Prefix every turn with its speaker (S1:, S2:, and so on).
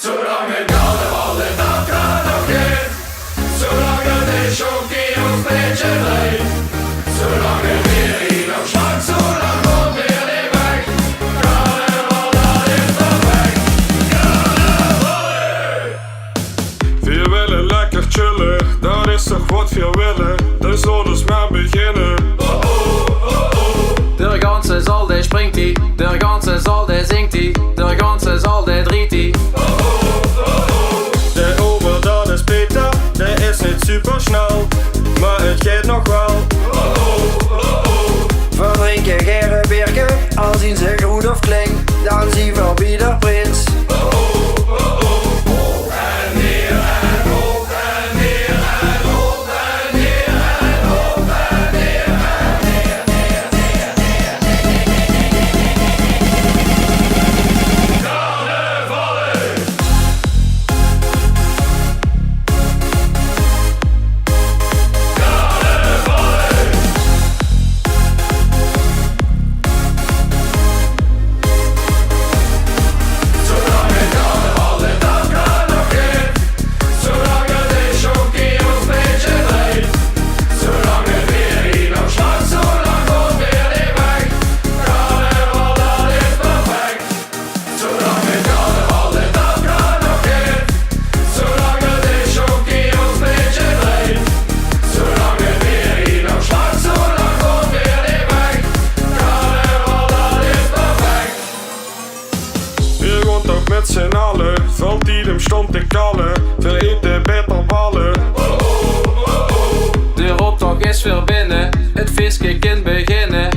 S1: Zolang het carnaval de dag nog geeft, zolang het de chokie ons beetje leeft, zolang het weer hier nog slaat, zolang komt weer die weg. Carnaval, dat is toch weg. Carnaval!
S2: We willen lekker chillen, dat is toch wat we willen, dus laat ons maar beginnen.
S3: Der ganze Solde springt die, der ganze Solde singt die, der ganze Solde dreht die.
S2: De ober, dat is Peter, der is niet super snel, maar het gaat nog wel.
S4: We drinken geen bierke, als ihn ze goed of klinkt, dan zien we wieder Prins.
S2: Met z'n allen, valt iedem stond te kallen, we eten beter ballen.
S3: De optocht is weer binnen, het feestje kan beginnen.